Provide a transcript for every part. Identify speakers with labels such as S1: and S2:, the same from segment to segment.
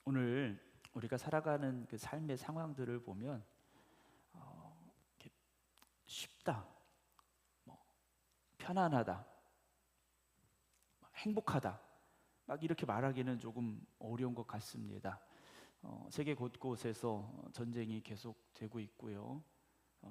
S1: 오늘 우리가 살아가는 그 삶의 상황들을 보면 이렇게 쉽다, 뭐 편안하다, 행복하다 막 이렇게 말하기는 조금 어려운 것 같습니다. 세계 곳곳에서 전쟁이 계속되고 있고요.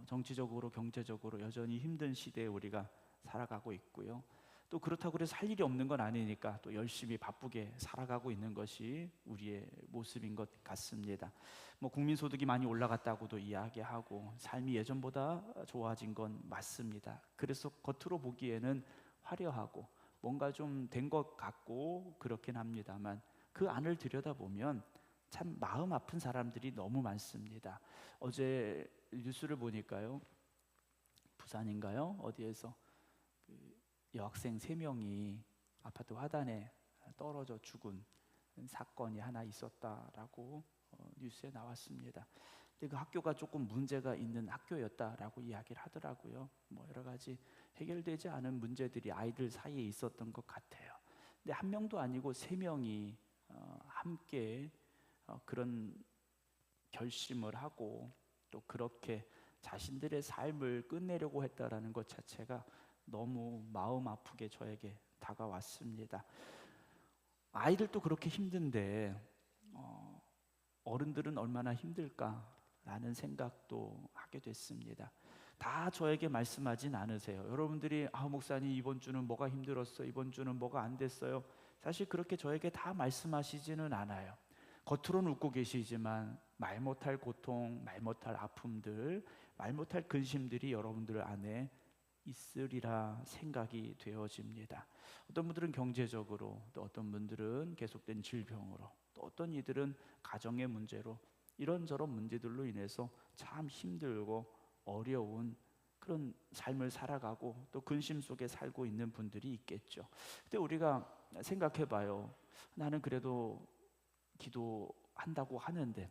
S1: 정치적으로 경제적으로 여전히 힘든 시대에 우리가 살아가고 있고요. 또 그렇다고 해서 할 일이 없는 건 아니니까 또 열심히 바쁘게 살아가고 있는 것이 우리의 모습인 것 같습니다. 뭐 국민소득이 많이 올라갔다고도 이야기하고 삶이 예전보다 좋아진 건 맞습니다. 그래서 겉으로 보기에는 화려하고 뭔가 좀 된 것 같고 그렇긴 합니다만 그 안을 들여다보면 참 마음 아픈 사람들이 너무 많습니다. 어제 뉴스를 보니까요, 부산인가요? 어디에서 그 여학생 3명이 아파트 화단에 떨어져 죽은 사건이 하나 있었다라고 뉴스에 나왔습니다. 근데 그 학교가 조금 문제가 있는 학교였다라고 이야기를 하더라고요. 뭐 여러 가지 해결되지 않은 문제들이 아이들 사이에 있었던 것 같아요. 근데 한 명도 아니고 3명이 함께 그런 결심을 하고 또 그렇게 자신들의 삶을 끝내려고 했다라는 것 자체가 너무 마음 아프게 저에게 다가왔습니다. 아이들도 그렇게 힘든데 어른들은 얼마나 힘들까라는 생각도 하게 됐습니다. 다 저에게 말씀하진 않으세요. 여러분들이 목사님 이번 주는 뭐가 힘들었어, 이번 주는 뭐가 안 됐어요, 사실 그렇게 저에게 다 말씀하시지는 않아요. 겉으로는 웃고 계시지만 말 못할 고통, 말 못할 아픔들, 말 못할 근심들이 여러분들 안에 있으리라 생각이 되어집니다. 어떤 분들은 경제적으로, 또 어떤 분들은 계속된 질병으로, 또 어떤 이들은 가정의 문제로, 이런저런 문제들로 인해서 참 힘들고 어려운 그런 삶을 살아가고 또 근심 속에 살고 있는 분들이 있겠죠. 근데 우리가 생각해 봐요. 나는 그래도 기도한다고 하는데,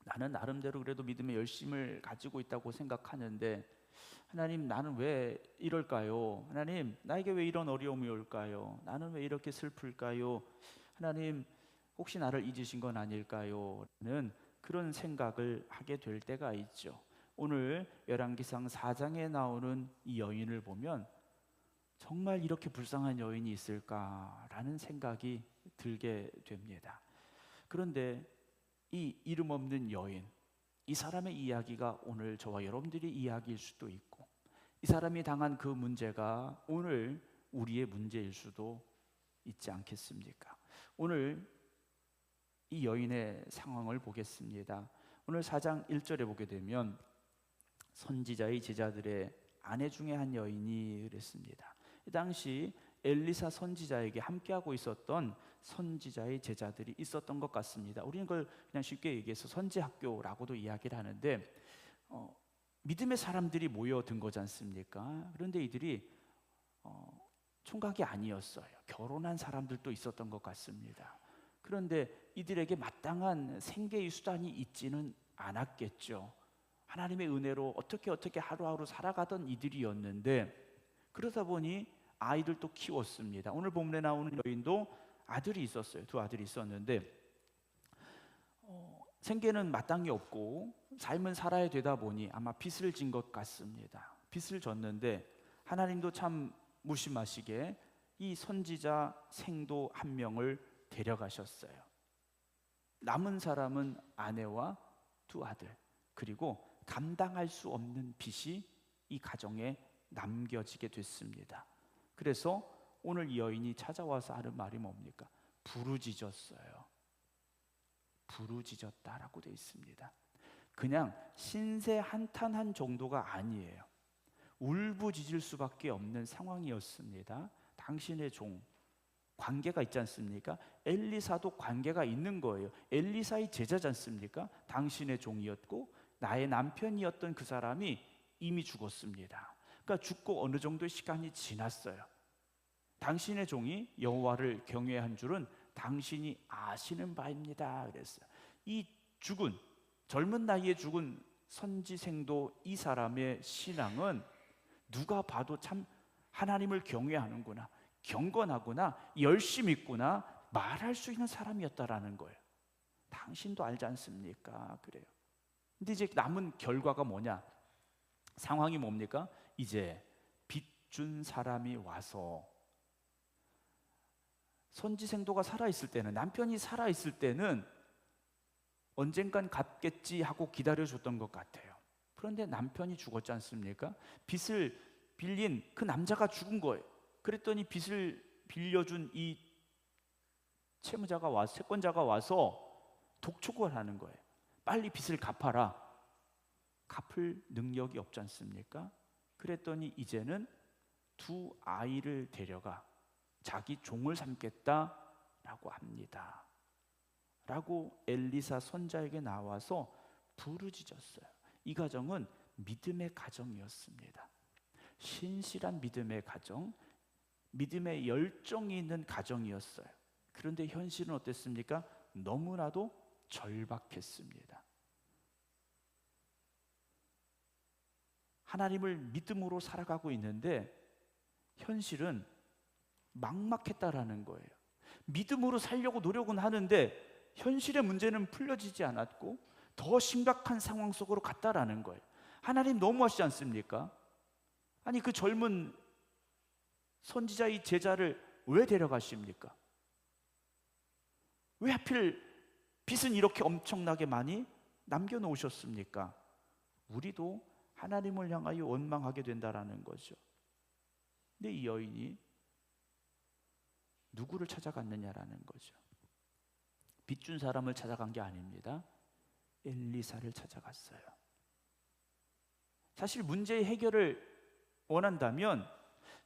S1: 나는 나름대로 그래도 믿음의 열심을 가지고 있다고 생각하는데, 하나님 나는 왜 이럴까요? 하나님 나에게 왜 이런 어려움이 올까요? 나는 왜 이렇게 슬플까요? 하나님 혹시 나를 잊으신 건 아닐까요? 라는 그런 생각을 하게 될 때가 있죠. 오늘 열왕기상 4장에 나오는 이 여인을 보면 정말 이렇게 불쌍한 여인이 있을까라는 생각이 들게 됩니다. 그런데 이 이름 없는 여인, 이 사람의 이야기가 오늘 저와 여러분들의 이야기일 수도 있고, 이 사람이 당한 그 문제가 오늘 우리의 문제일 수도 있지 않겠습니까? 오늘 이 여인의 상황을 보겠습니다. 오늘 4장 1절에 보게 되면 선지자의 제자들의 아내 중에 한 여인이 그랬습니다. 이 당시 엘리사 선지자에게 함께하고 있었던 선지자의 제자들이 있었던 것 같습니다. 우리는 그걸 그냥 쉽게 얘기해서 선지학교라고도 이야기를 하는데, 믿음의 사람들이 모여든 거지 않습니까? 그런데 이들이 총각이 아니었어요. 결혼한 사람들도 있었던 것 같습니다. 그런데 이들에게 마땅한 생계의 수단이 있지는 않았겠죠. 하나님의 은혜로 어떻게 하루하루 살아가던 이들이었는데, 그러다 보니 아이들도 키웠습니다. 오늘 본문에 나오는 여인도 아들이 있었어요. 2아들이 있었는데 생계는 마땅히 없고 삶은 살아야 되다 보니 아마 빚을 진 것 같습니다. 빚을 졌는데 하나님도 참 무심하시게 이 선지자 생도 한 명을 데려가셨어요. 남은 사람은 아내와 2아들, 그리고 감당할 수 없는 빚이 이 가정에 남겨지게 됐습니다. 그래서 오늘 이 여인이 찾아와서 하는 말이 뭡니까? 부르짖었어요. 부르짖었다라고 되어 있습니다. 그냥 신세 한탄한 정도가 아니에요. 울부짖을 수밖에 없는 상황이었습니다. 당신의 종, 관계가 있지 않습니까? 엘리사도 관계가 있는 거예요. 엘리사의 제자지 않습니까? 당신의 종이었고 나의 남편이었던 그 사람이 이미 죽었습니다. 그러니까 죽고 어느 정도의 시간이 지났어요. 당신의 종이 여호와를 경외한 줄은 당신이 아시는 바입니다. 그랬어요. 이 죽은, 젊은 나이에 죽은 선지생도 이 사람의 신앙은 누가 봐도 참 하나님을 경외하는구나, 경건하구나, 열심 있구나 말할 수 있는 사람이었다라는 거예요. 당신도 알지 않습니까? 그래요. 근데 이제 남은 결과가 뭐냐? 상황이 뭡니까? 이제 빚 준 사람이 와서, 선지생도가 살아있을 때는, 남편이 살아있을 때는 언젠간 갚겠지 하고 기다려줬던 것 같아요. 그런데 남편이 죽었지 않습니까? 빚을 빌린 그 남자가 죽은 거예요. 그랬더니 빚을 빌려준 이 채권자가 와서 독촉을 하는 거예요. 빨리 빚을 갚아라. 갚을 능력이 없지 않습니까? 그랬더니 이제는 두 아이를 데려가 자기 종을 삼겠다라고 합니다. 라고 엘리사 선자에게 나와서 부르짖었어요. 이 가정은 믿음의 가정이었습니다. 신실한 믿음의 가정, 믿음의 열정이 있는 가정이었어요. 그런데 현실은 어땠습니까? 너무나도 절박했습니다. 하나님을 믿음으로 살아가고 있는데 현실은 막막했다라는 거예요. 믿음으로 살려고 노력은 하는데 현실의 문제는 풀려지지 않았고 더 심각한 상황 속으로 갔다라는 거예요. 하나님 너무하시지 않습니까? 아니, 그 젊은 선지자의 제자를 왜 데려가십니까? 왜 하필 빚은 이렇게 엄청나게 많이 남겨놓으셨습니까? 우리도 하나님을 향하여 원망하게 된다라는 거죠. 근데 이 여인이 누구를 찾아갔느냐라는 거죠. 빚준 사람을 찾아간 게 아닙니다. 엘리사를 찾아갔어요. 사실 문제의 해결을 원한다면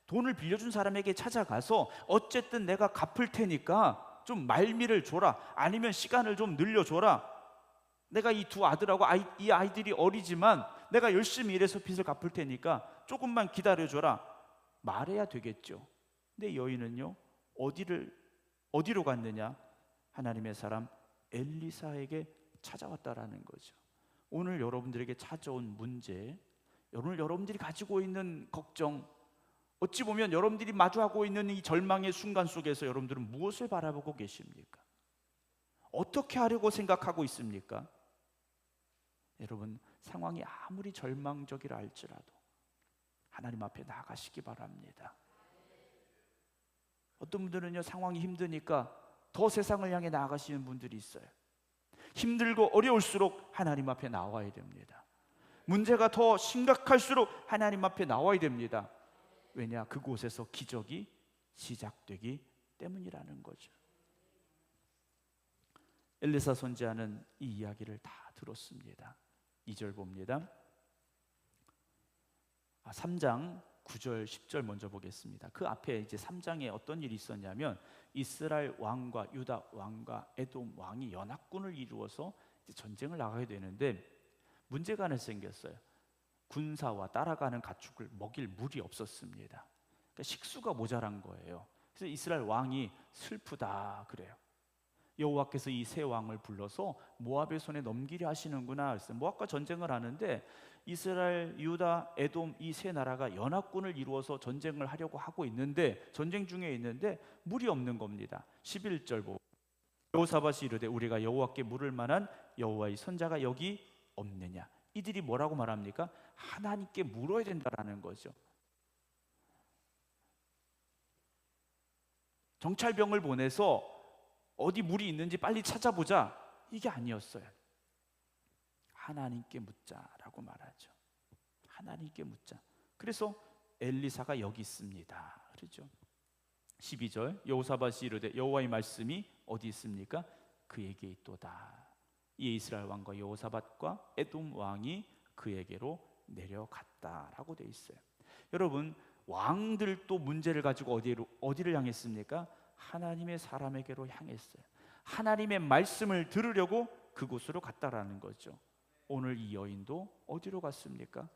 S1: 돈을 빌려준 사람에게 찾아가서 어쨌든 내가 갚을 테니까 좀 말미를 줘라, 아니면 시간을 좀 늘려줘라, 내가 이 두 아들하고 이 아이들이 어리지만 내가 열심히 일해서 빚을 갚을 테니까 조금만 기다려줘라 말해야 되겠죠. 근데 여인은요, 어디로 갔느냐? 하나님의 사람 엘리사에게 찾아왔다라는 거죠. 오늘 여러분들에게 찾아온 문제, 오늘 여러분들이 가지고 있는 걱정, 어찌 보면 여러분들이 마주하고 있는 이 절망의 순간 속에서 여러분들은 무엇을 바라보고 계십니까? 어떻게 하려고 생각하고 있습니까? 여러분, 상황이 아무리 절망적이라 할지라도 하나님 앞에 나가시기 바랍니다. 어떤 분들은요, 상황이 힘드니까 더 세상을 향해 나아가시는 분들이 있어요. 힘들고 어려울수록 하나님 앞에 나와야 됩니다. 문제가 더 심각할수록 하나님 앞에 나와야 됩니다. 왜냐? 그곳에서 기적이 시작되기 때문이라는 거죠. 엘리사 선지자는 이 이야기를 다 들었습니다. 2절 봅니다. 3장 9절 10절 먼저 보겠습니다. 그 앞에 이제 3장에 어떤 일이 있었냐면 이스라엘 왕과 유다 왕과 에돔 왕이 연합군을 이루어서 이제 전쟁을 나가게 되는데 문제가 하나 생겼어요. 군사와 따라가는 가축을 먹일 물이 없었습니다. 그러니까 식수가 모자란 거예요. 그래서 이스라엘 왕이 슬프다 그래요. 여호와께서 이 세 왕을 불러서 모압의 손에 넘기려 하시는구나. 그래서 모압과 전쟁을 하는데 이스라엘, 유다, 에돔 이 세 나라가 연합군을 이루어서 전쟁을 하려고 하고 있는데, 전쟁 중에 있는데 물이 없는 겁니다. 11절 보고 여호사밧이 이르되 우리가 여호와께 물을 만한 여호와의 선자가 여기 없느냐. 이들이 뭐라고 말합니까? 하나님께 물어야 된다라는 거죠. 정찰병을 보내서 어디 물이 있는지 빨리 찾아보자, 이게 아니었어요. 하나님께 묻자라고 말하죠. 하나님께 묻자. 그래서 엘리사가 여기 있습니다 그러죠. 12절 여호사밧이 이르되 여호와의 말씀이 어디 있습니까? 그에게 있도다. 이에 이스라엘 왕과 여호사밧과 에돔 왕이 그에게로 내려갔다라고 되어 있어요. 여러분, 왕들도 문제를 가지고 어디를 향했습니까? 하나님의 사람에게로 향했어요. 하나님의 말씀을 들으려고 그곳으로 갔다라는 거죠. 오늘 이 여인도 어디로 갔습니까?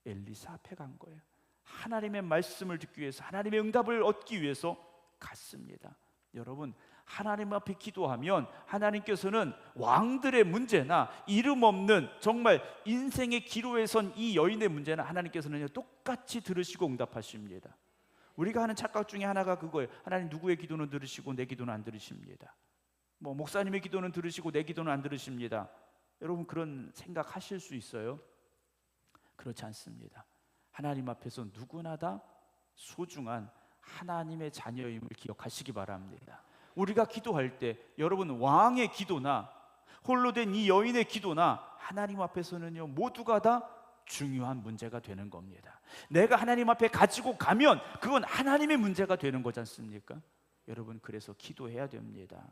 S1: 엘리사 앞에 간 거예요. 하나님의 말씀을 듣기 위해서, 하나님의 응답을 얻기 위해서 갔습니다. 여러분, 하나님 앞에 기도하면 하나님께서는 왕들의 문제나 이름 없는 정말 인생의 기로에 선 이 여인의 문제는 하나님께서는 똑같이 들으시고 응답하십니다. 우리가 하는 착각 중에 하나가 그거예요. 하나님 누구의 기도는 들으시고 내 기도는 안 들으십니다. 뭐 목사님의 기도는 들으시고 내 기도는 안 들으십니다. 여러분 그런 생각하실 수 있어요? 그렇지 않습니다. 하나님 앞에서 누구나 다 소중한 하나님의 자녀임을 기억하시기 바랍니다. 우리가 기도할 때 여러분 왕의 기도나 홀로 된 이 여인의 기도나 하나님 앞에서는요 모두가 다 중요한 문제가 되는 겁니다. 내가 하나님 앞에 가지고 가면 그건 하나님의 문제가 되는 거지 않습니까? 여러분 그래서 기도해야 됩니다.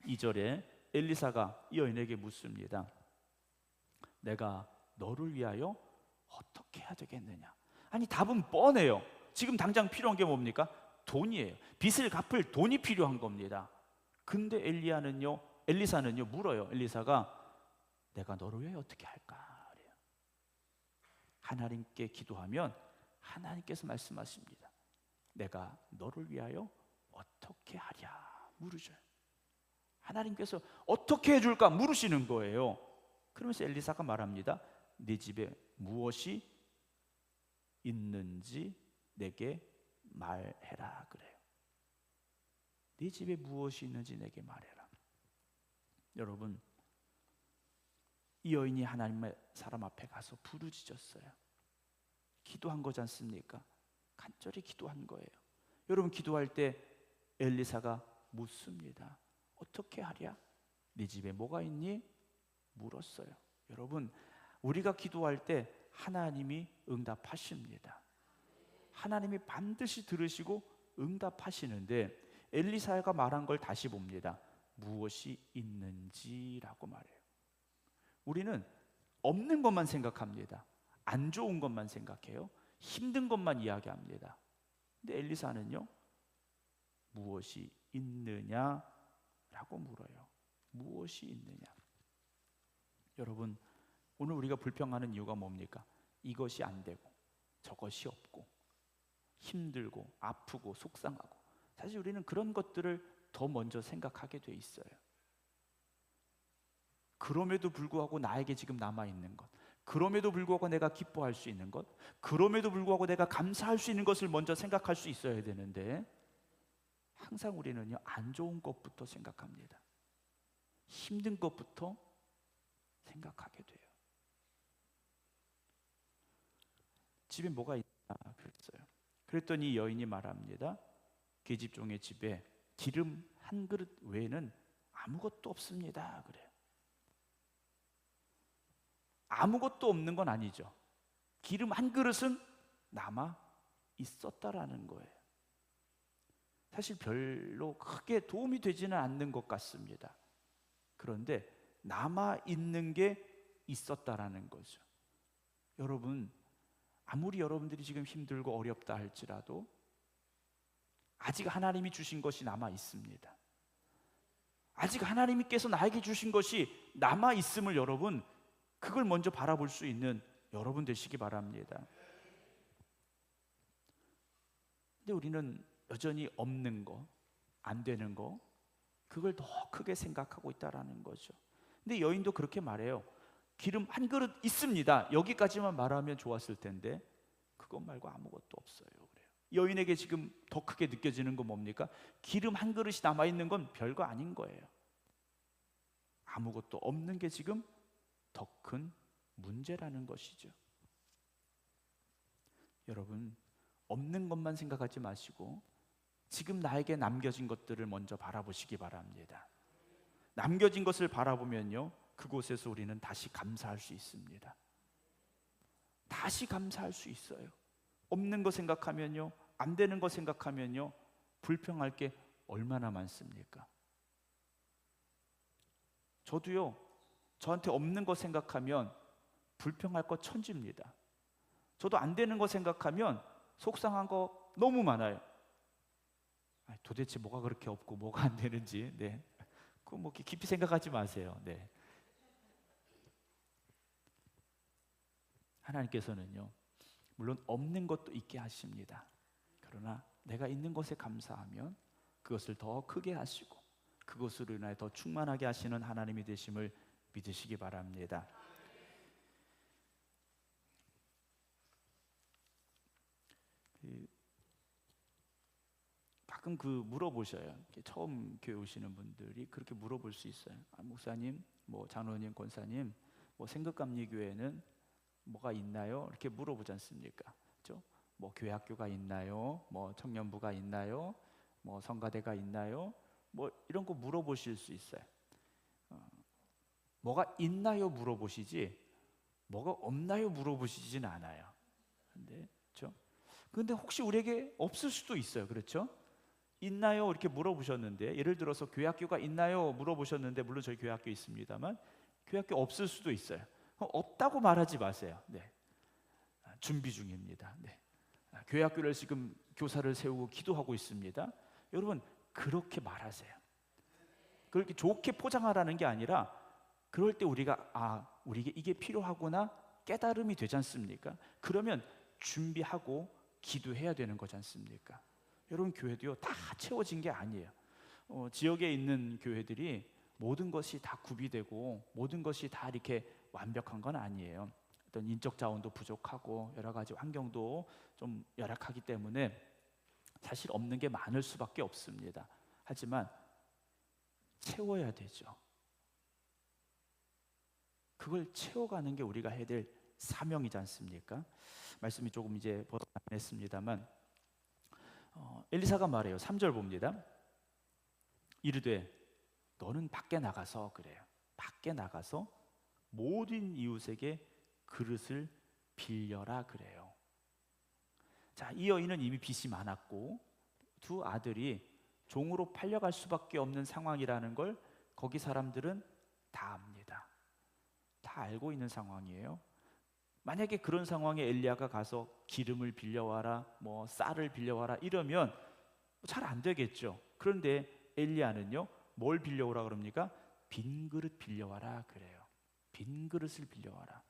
S1: 2절에 엘리사가 이 여인에게 묻습니다. 내가 너를 위하여 어떻게 해야 되겠느냐? 아니 답은 뻔해요. 지금 당장 필요한 게 뭡니까? 돈이에요. 빚을 갚을 돈이 필요한 겁니다. 근데 엘리사는요 물어요. 엘리사가 내가 너를 위해 어떻게 할까? 그래요. 하나님께 기도하면 하나님께서 말씀하십니다. 내가 너를 위하여 어떻게 하랴 물으셔요. 하나님께서 어떻게 해줄까 물으시는 거예요. 그러면서 엘리사가 말합니다. 네 집에 무엇이 있는지 내게 말해라 그래요. 네 집에 무엇이 있는지 내게 말해라. 여러분 이 여인이 하나님의 사람 앞에 가서 부르짖었어요. 기도한 거지 않습니까? 간절히 기도한 거예요. 여러분 기도할 때 엘리사가 묻습니다. 어떻게 하랴? 네 집에 뭐가 있니? 물었어요. 여러분 우리가 기도할 때 하나님이 응답하십니다. 하나님이 반드시 들으시고 응답하시는데 엘리사가 말한 걸 다시 봅니다. 무엇이 있는지라고 말해요. 우리는 없는 것만 생각합니다. 안 좋은 것만 생각해요. 힘든 것만 이야기합니다. 근데 엘리사는요 무엇이 있느냐라고 물어요. 무엇이 있느냐? 여러분 오늘 우리가 불평하는 이유가 뭡니까? 이것이 안 되고 저것이 없고 힘들고 아프고 속상하고, 사실 우리는 그런 것들을 더 먼저 생각하게 돼 있어요. 그럼에도 불구하고 나에게 지금 남아있는 것, 그럼에도 불구하고 내가 기뻐할 수 있는 것, 그럼에도 불구하고 내가 감사할 수 있는 것을 먼저 생각할 수 있어야 되는데 항상 우리는요 안 좋은 것부터 생각합니다. 힘든 것부터 생각하게 돼요. 집에 뭐가 있나 그랬어요. 그랬더니 여인이 말합니다. 계집종의 집에 기름 한 그릇 외에는 아무것도 없습니다 그래요. 아무것도 없는 건 아니죠. 기름 한 그릇은 남아 있었다라는 거예요. 사실 별로 크게 도움이 되지는 않는 것 같습니다. 그런데 남아 있는 게 있었다라는 거죠. 여러분 아무리 여러분들이 지금 힘들고 어렵다 할지라도 아직 하나님이 주신 것이 남아 있습니다. 아직 하나님께서 나에게 주신 것이 남아 있음을 여러분 그걸 먼저 바라볼 수 있는 여러분 되시기 바랍니다. 근데 우리는 여전히 없는 거, 안 되는 거, 그걸 더 크게 생각하고 있다라는 거죠. 근데 여인도 그렇게 말해요. 기름 한 그릇 있습니다. 여기까지만 말하면 좋았을 텐데 그것 말고 아무것도 없어요 그래요. 여인에게 지금 더 크게 느껴지는 건 뭡니까? 기름 한 그릇이 남아있는 건 별거 아닌 거예요. 아무것도 없는 게 지금 더 큰 문제라는 것이죠. 여러분 없는 것만 생각하지 마시고 지금 나에게 남겨진 것들을 먼저 바라보시기 바랍니다. 남겨진 것을 바라보면요 그곳에서 우리는 다시 감사할 수 있습니다. 다시 감사할 수 있어요. 없는 거 생각하면요, 안 되는 거 생각하면요 불평할 게 얼마나 많습니까? 저도요 저한테 없는 거 생각하면 불평할 거 천지입니다. 저도 안 되는 거 생각하면 속상한 거 너무 많아요. 도대체 뭐가 그렇게 없고 뭐가 안 되는지, 네, 그거 뭐 깊이 생각하지 마세요. 네. 하나님께서는요 물론 없는 것도 있게 하십니다. 그러나 내가 있는 것에 감사하면 그것을 더 크게 하시고 그것으로 인하여 더 충만하게 하시는 하나님이 되심을 믿으시기 바랍니다. 가끔 물어보셔요. 이렇게 처음 교회 오시는 분들이 그렇게 물어볼 수 있어요. 목사님, 장로님, 권사님, 생각감리 교회는 뭐가 있나요? 이렇게 물어보지 않습니까? 그렇죠? 교회 학교가 있나요? 청년부가 있나요? 성가대가 있나요? 이런 거 물어보실 수 있어요. 뭐가 있나요? 물어보시지 뭐가 없나요? 물어보시진 않아요. 그렇죠? 근데 혹시 우리에게 없을 수도 있어요. 그렇죠? 있나요? 이렇게 물어보셨는데, 예를 들어서 교회 학교가 있나요? 물어보셨는데, 물론 저희 교회 학교 있습니다만 교회 학교 없을 수도 있어요. 없다고 말하지 마세요. 네. 준비 중입니다. 네. 교회 학교를 지금 교사를 세우고 기도하고 있습니다. 여러분, 그렇게 말하세요. 그렇게 좋게 포장하라는 게 아니라, 그럴 때 우리가 우리에게 이게 필요하구나 깨달음이 되지 않습니까? 그러면 준비하고 기도해야 되는 거지 않습니까? 여러분, 교회도요 다 채워진 게 아니에요. 지역에 있는 교회들이 모든 것이 다 구비되고 모든 것이 다 이렇게 완벽한 건 아니에요. 어떤 인적 자원도 부족하고 여러 가지 환경도 좀 열악하기 때문에 사실 없는 게 많을 수밖에 없습니다. 하지만 채워야 되죠. 그걸 채워가는 게 우리가 해야 될 사명이지 않습니까? 말씀이 조금 이제 벗어났습니다만, 엘리사가 말해요. 3절 봅니다. 이르되 너는 밖에 나가서, 그래요, 밖에 나가서 모든 이웃에게 그릇을 빌려라, 그래요. 자, 이 여인은 이미 빚이 많았고 두 아들이 종으로 팔려갈 수밖에 없는 상황이라는 걸 거기 사람들은 다 압니다. 다 알고 있는 상황이에요. 만약에 그런 상황에 엘리야가 가서 기름을 빌려와라, 쌀을 빌려와라 이러면 잘 안 되겠죠. 그런데 엘리야는요, 뭘 빌려오라 그럽니까? 빈 그릇 빌려와라, 그래요. 빈 그릇을 빌려와라.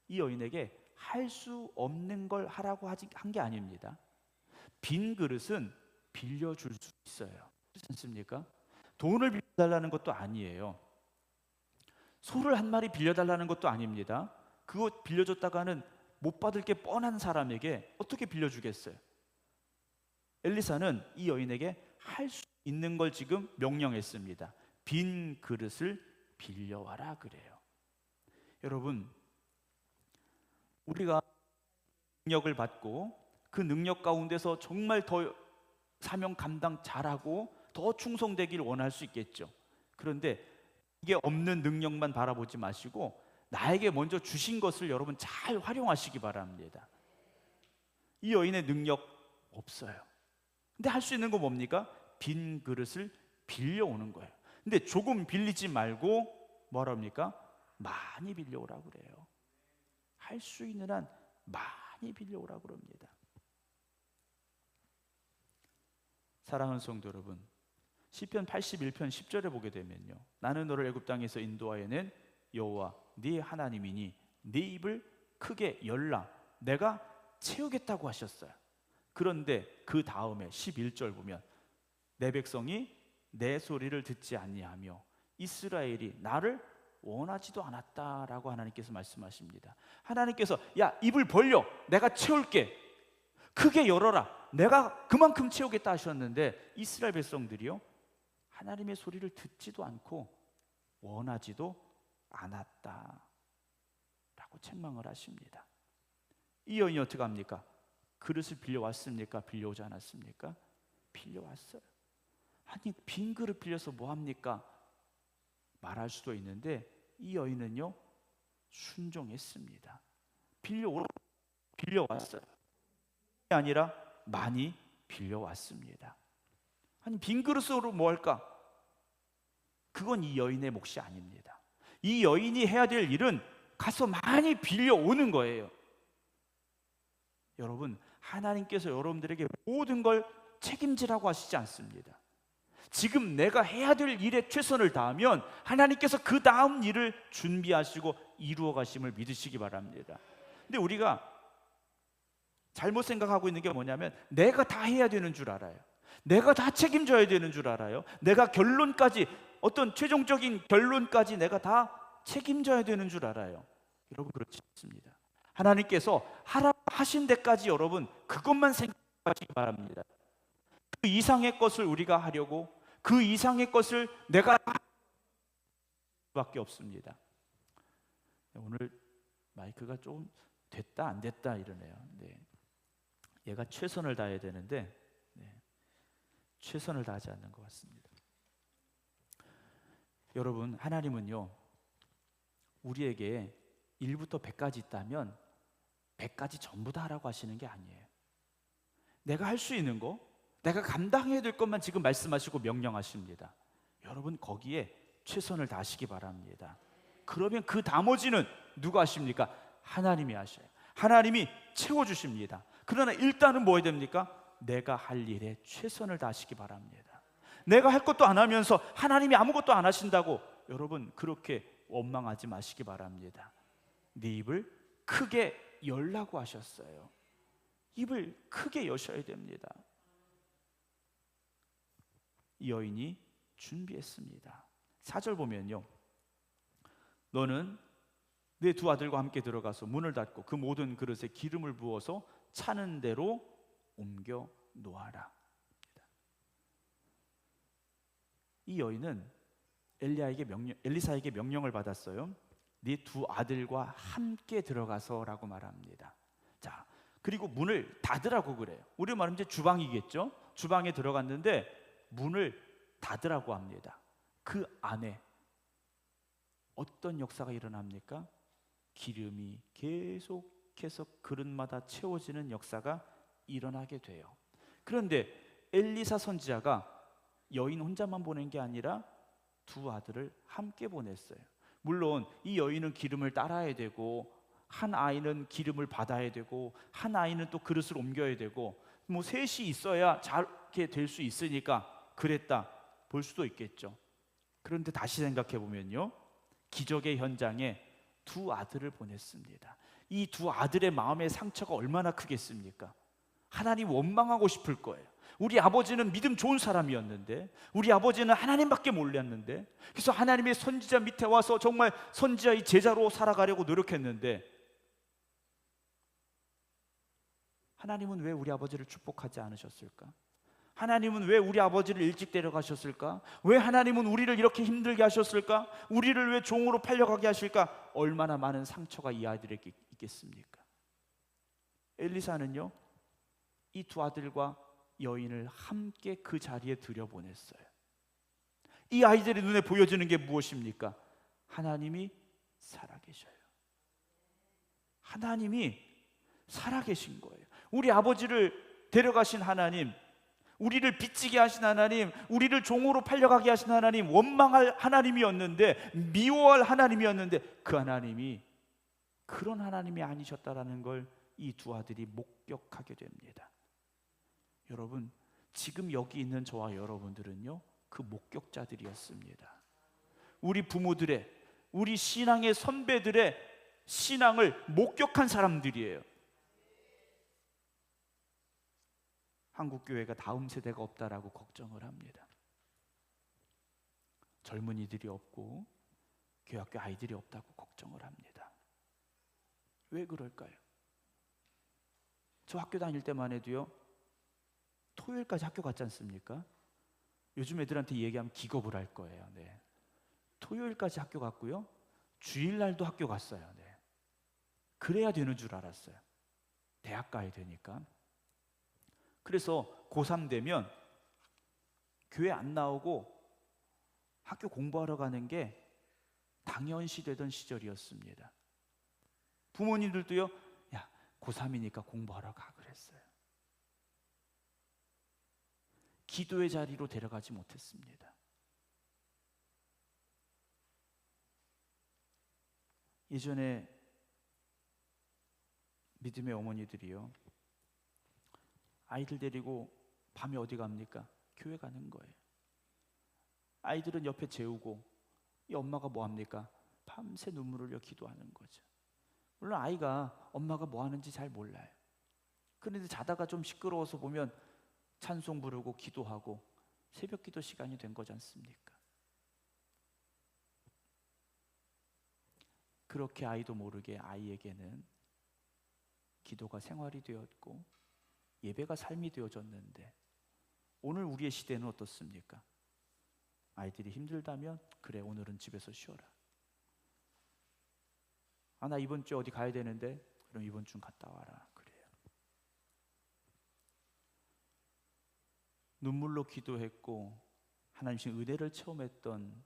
S1: 이 여인에게 할 수 없는 걸 하라고 한 게 아닙니다. 빈 그릇은 빌려줄 수 있어요. 그렇지 않습니까? 돈을 빌려달라는 것도 아니에요. 소를 한 마리 빌려달라는 것도 아닙니다. 그거 빌려줬다가는 못 받을 게 뻔한 사람에게 어떻게 빌려주겠어요? 엘리사는 이 여인에게 할 수 있는 걸 지금 명령했습니다. 빈 그릇을 빌려와라, 그래요. 여러분, 우리가 능력을 받고 그 능력 가운데서 정말 더 사명 감당 잘하고 더 충성되기를 원할 수 있겠죠. 그런데 이게 없는 능력만 바라보지 마시고 나에게 먼저 주신 것을 여러분 잘 활용하시기 바랍니다. 이 여인의 능력 없어요. 근데 할 수 있는 거 뭡니까? 빈 그릇을 빌려오는 거예요. 근데 조금 빌리지 말고 뭐랍니까? 많이 빌려오라 그래요. 할 수 있는 한 많이 빌려오라 그럽니다. 사랑하는 성도 여러분, 시편 81편 10절에 보게 되면요, 나는 너를 애굽 땅에서 인도하여낸 여호와 네 하나님이니 네 입을 크게 열라 내가 채우겠다고 하셨어요. 그런데 그 다음에 11절 보면 내 백성이 내 소리를 듣지 아니하며 이스라엘이 나를 원하지도 않았다라고 하나님께서 말씀하십니다. 하나님께서 야, 입을 벌려 내가 채울게, 크게 열어라 내가 그만큼 채우겠다 하셨는데 이스라엘 백성들이요, 하나님의 소리를 듣지도 않고 원하지도 않았다라고 책망을 하십니다. 이 여인이 어떻게 합니까? 그릇을 빌려왔습니까? 빌려오지 않았습니까? 빌려왔어요. 아니, 빈 그릇 빌려서 뭐합니까? 말할 수도 있는데 이 여인은요, 순종했습니다. 빌려왔어요. 아니라 많이 빌려왔습니다. 아니, 빈 그릇으로 뭐 할까? 그건 이 여인의 몫이 아닙니다. 이 여인이 해야 될 일은 가서 많이 빌려오는 거예요. 여러분, 하나님께서 여러분들에게 모든 걸 책임지라고 하시지 않습니다. 지금 내가 해야 될 일에 최선을 다하면 하나님께서 그 다음 일을 준비하시고 이루어 가심을 믿으시기 바랍니다. 근데 우리가 잘못 생각하고 있는 게 뭐냐면 내가 다 해야 되는 줄 알아요. 내가 다 책임져야 되는 줄 알아요. 내가 결론까지, 어떤 최종적인 결론까지 내가 다 책임져야 되는 줄 알아요. 여러분, 그렇지 않습니다. 하나님께서 하라 하신 데까지 여러분 그것만 생각하면 하시기 바랍니다. 그 이상의 것을 우리가 하려고 그 이상의 것을 내가 할 수밖에 없습니다. 오늘 마이크가 좀 됐다 안 됐다 이러네요. 네. 얘가 최선을 다해야 되는데 최선을 다하지 않는 것 같습니다. 여러분, 하나님은요 우리에게 1부터 100까지 있다면 100까지 전부 다 하라고 하시는 게 아니에요. 내가 할 수 있는 거, 내가 감당해야 될 것만 지금 말씀하시고 명령하십니다. 여러분 거기에 최선을 다하시기 바랍니다. 그러면 그 나머지는 누가 하십니까? 하나님이 하셔요. 하나님이 채워주십니다. 그러나 일단은 뭐 해야 됩니까? 내가 할 일에 최선을 다하시기 바랍니다. 내가 할 것도 안 하면서 하나님이 아무것도 안 하신다고 여러분 그렇게 원망하지 마시기 바랍니다. 네 입을 크게 열라고 하셨어요. 입을 크게 여셔야 됩니다. 이 여인이 준비했습니다. 4절 보면요, 너는 내 두 아들과 함께 들어가서 문을 닫고 그 모든 그릇에 기름을 부어서 차는 대로 옮겨 놓아라. 이 여인은 엘리사에게 명령을 받았어요. 네 두 아들과 함께 들어가서라고 말합니다. 자, 그리고 문을 닫으라고 그래요. 우리 말하면 이제 주방이겠죠. 주방에 들어갔는데 문을 닫으라고 합니다. 그 안에 어떤 역사가 일어납니까? 기름이 계속해서 그릇마다 채워지는 역사가 일어나게 돼요. 그런데 엘리사 선지자가 여인 혼자만 보낸 게 아니라 두 아들을 함께 보냈어요. 물론 이 여인은 기름을 따라야 되고 한 아이는 기름을 받아야 되고 한 아이는 또 그릇을 옮겨야 되고 뭐 셋이 있어야 잘게 될 수 있으니까 그랬다 볼 수도 있겠죠. 그런데 다시 생각해 보면요, 기적의 현장에 두 아들을 보냈습니다. 이 두 아들의 마음의 상처가 얼마나 크겠습니까? 하나님 원망하고 싶을 거예요. 우리 아버지는 믿음 좋은 사람이었는데, 우리 아버지는 하나님밖에 몰랐는데, 그래서 하나님의 선지자 밑에 와서 정말 선지자의 제자로 살아가려고 노력했는데, 하나님은 왜 우리 아버지를 축복하지 않으셨을까? 하나님은 왜 우리 아버지를 일찍 데려가셨을까? 왜 하나님은 우리를 이렇게 힘들게 하셨을까? 우리를 왜 종으로 팔려가게 하실까? 얼마나 많은 상처가 이 아이들에게 있겠습니까? 엘리사는요, 이 두 아들과 여인을 함께 그 자리에 들여보냈어요. 이 아이들의 눈에 보여지는 게 무엇입니까? 하나님이 살아계셔요. 하나님이 살아계신 거예요. 우리 아버지를 데려가신 하나님, 우리를 빚지게 하신 하나님, 우리를 종으로 팔려가게 하신 하나님, 원망할 하나님이었는데, 미워할 하나님이었는데 그 하나님이 그런 하나님이 아니셨다라는 걸 이 두 아들이 목격하게 됩니다. 여러분, 지금 여기 있는 저와 여러분들은요, 그 목격자들이었습니다. 우리 부모들의, 우리 신앙의 선배들의 신앙을 목격한 사람들이에요. 한국교회가 다음 세대가 없다라고 걱정을 합니다. 젊은이들이 없고 교회학교 아이들이 없다고 걱정을 합니다. 왜 그럴까요? 저 학교 다닐 때만 해도요, 토요일까지 학교 갔지 않습니까? 요즘 애들한테 얘기하면 기겁을 할 거예요. 네. 토요일까지 학교 갔고요, 주일날도 학교 갔어요. 네. 그래야 되는 줄 알았어요. 대학 가야 되니까. 그래서 고3 되면 교회 안 나오고 학교 공부하러 가는 게 당연시 되던 시절이었습니다. 부모님들도요, 야, 고3이니까 공부하러 가 그랬어요. 기도의 자리로 데려가지 못했습니다. 예전에 믿음의 어머니들이요, 아이들 데리고 밤에 어디 갑니까? 교회 가는 거예요. 아이들은 옆에 재우고 이 엄마가 뭐 합니까? 밤새 눈물을 흘려 기도하는 거죠. 물론 아이가 엄마가 뭐 하는지 잘 몰라요. 그런데 자다가 좀 시끄러워서 보면 찬송 부르고 기도하고 새벽 기도 시간이 된 거지 않습니까? 그렇게 아이도 모르게 아이에게는 기도가 생활이 되었고 예배가 삶이 되어졌는데 오늘 우리의 시대는 어떻습니까? 아이들이 힘들다면 그래, 오늘은 집에서 쉬어라. 아, 나 이번 주에 어디 가야 되는데 그럼 이번 주 갔다 와라. 그래요. 눈물로 기도했고 하나님의 은혜를 체험했던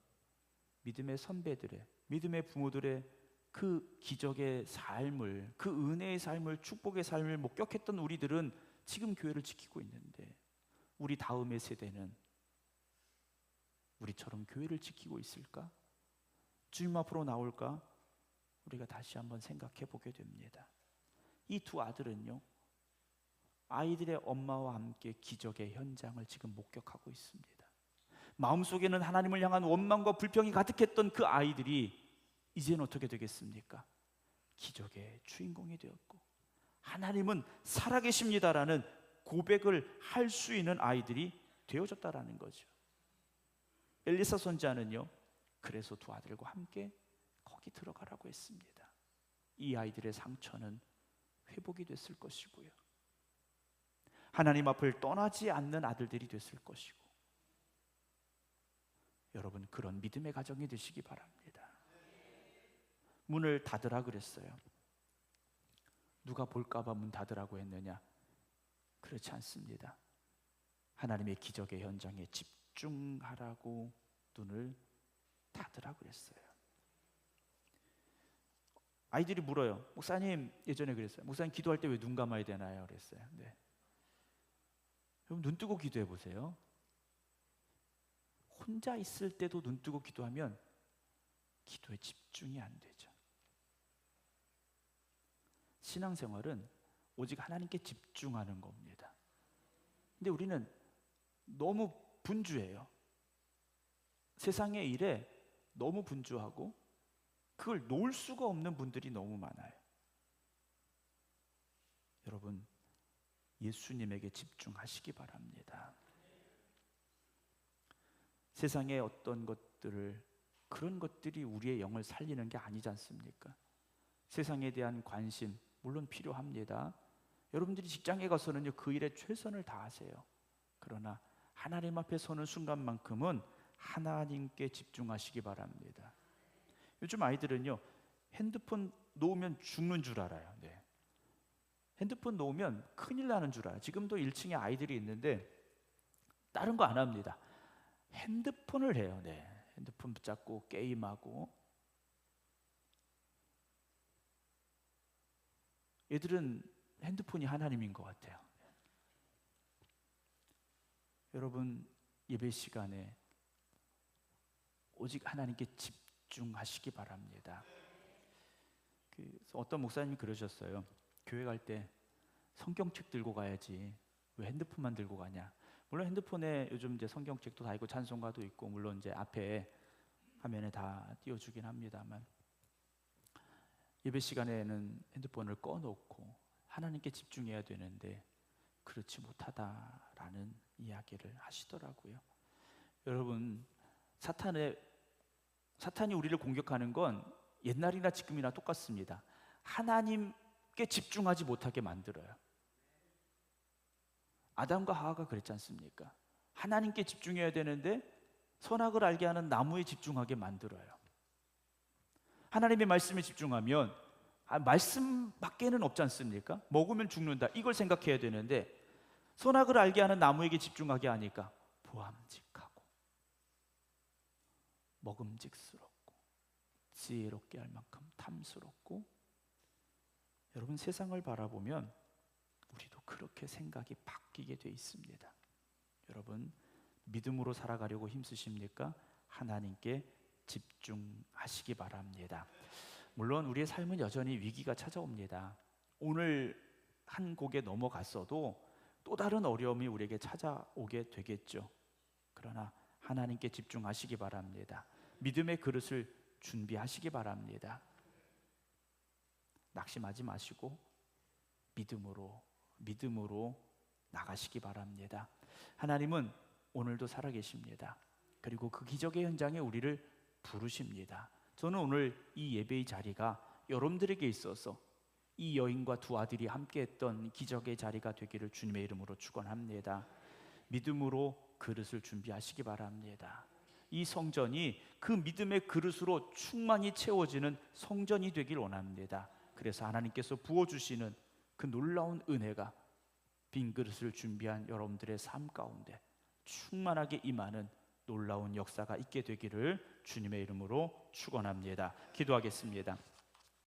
S1: 믿음의 선배들의, 믿음의 부모들의 그 기적의 삶을, 그 은혜의 삶을, 축복의 삶을 목격했던 우리들은 지금 교회를 지키고 있는데 우리 다음의 세대는 우리처럼 교회를 지키고 있을까? 주님 앞으로 나올까? 우리가 다시 한번 생각해 보게 됩니다. 이 두 아들은요, 아이들의 엄마와 함께 기적의 현장을 지금 목격하고 있습니다. 마음속에는 하나님을 향한 원망과 불평이 가득했던 그 아이들이 이제는 어떻게 되겠습니까? 기적의 주인공이 되었고 하나님은 살아계십니다라는 고백을 할 수 있는 아이들이 되어졌다라는 거죠. 엘리사 선지자는요, 그래서 두 아들과 함께 거기 들어가라고 했습니다. 이 아이들의 상처는 회복이 됐을 것이고요, 하나님 앞을 떠나지 않는 아들들이 됐을 것이고, 여러분 그런 믿음의 가정이 되시기 바랍니다. 문을 닫으라 그랬어요. 누가 볼까봐 문 닫으라고 했느냐? 그렇지 않습니다. 하나님의 기적의 현장에 집중하라고 눈을 닫으라 그랬어요. 아이들이 물어요. 목사님, 예전에 그랬어요. 목사님 기도할 때 왜 눈 감아야 되나요? 그랬어요. 네. 여러분 눈 뜨고 기도해 보세요. 혼자 있을 때도 눈 뜨고 기도하면 기도에 집중이 안 되죠. 신앙생활은 오직 하나님께 집중하는 겁니다. 근데 우리는 너무 분주해요. 세상의 일에 너무 분주하고 그걸 놓을 수가 없는 분들이 너무 많아요. 여러분 예수님에게 집중하시기 바랍니다. 세상의 어떤 것들을, 그런 것들이 우리의 영을 살리는 게 아니지 않습니까? 세상에 대한 관심 물론 필요합니다. 여러분들이 직장에 가서는요, 그 일에 최선을 다하세요. 그러나 하나님 앞에 서는 순간만큼은 하나님께 집중하시기 바랍니다. 요즘 아이들은요, 핸드폰 놓으면 죽는 줄 알아요. 네. 핸드폰 놓으면 큰일 나는 줄 알아요. 지금도 1층에 아이들이 있는데 다른 거 안 합니다. 핸드폰을 해요. 네. 핸드폰 붙잡고 게임하고. 얘들은 핸드폰이 하나님인 것 같아요. 여러분 예배 시간에 오직 하나님께 집중하시기 바랍니다. 어떤 목사님이 그러셨어요. 교회 갈 때 성경책 들고 가야지 왜 핸드폰만 들고 가냐. 물론 핸드폰에 요즘 이제 성경책도 다 있고 찬송가도 있고 물론 이제 앞에 화면에 다 띄워주긴 합니다만, 예배 시간에는 핸드폰을 꺼놓고 하나님께 집중해야 되는데 그렇지 못하다라는 이야기를 하시더라고요. 여러분 사탄이 우리를 공격하는 건 옛날이나 지금이나 똑같습니다. 하나님께 집중하지 못하게 만들어요. 아담과 하와가 그랬지 않습니까? 하나님께 집중해야 되는데 선악을 알게 하는 나무에 집중하게 만들어요. 하나님의 말씀에 집중하면 말씀밖에는 없지 않습니까? 먹으면 죽는다 이걸 생각해야 되는데 선악을 알게 하는 나무에게 집중하게 하니까 보암직하고 먹음직스럽고 지혜롭게 할 만큼 탐스럽고, 여러분 세상을 바라보면 우리도 그렇게 생각이 바뀌게 돼 있습니다. 여러분 믿음으로 살아가려고 힘쓰십니까? 하나님께 집중하시기 바랍니다. 물론 우리의 삶은 여전히 위기가 찾아옵니다. 오늘 한 곡에 넘어갔어도 또 다른 어려움이 우리에게 찾아오게 되겠죠. 그러나 하나님께 집중하시기 바랍니다. 믿음의 그릇을 준비하시기 바랍니다. 낙심하지 마시고 믿음으로 나가시기 바랍니다. 하나님은 오늘도 살아계십니다. 그리고 그 기적의 현장에 우리를 부르십니다. 저는 오늘 이 예배의 자리가 여러분들에게 있어서 이 여인과 두 아들이 함께했던 기적의 자리가 되기를 주님의 이름으로 축원합니다. 믿음으로 그릇을 준비하시기 바랍니다. 이 성전이 그 믿음의 그릇으로 충만히 채워지는 성전이 되길 원합니다. 그래서 하나님께서 부어주시는 그 놀라운 은혜가 빈 그릇을 준비한 여러분들의 삶 가운데 충만하게 임하는 놀라운 역사가 있게 되기를 주님의 이름으로 축원합니다. 기도하겠습니다.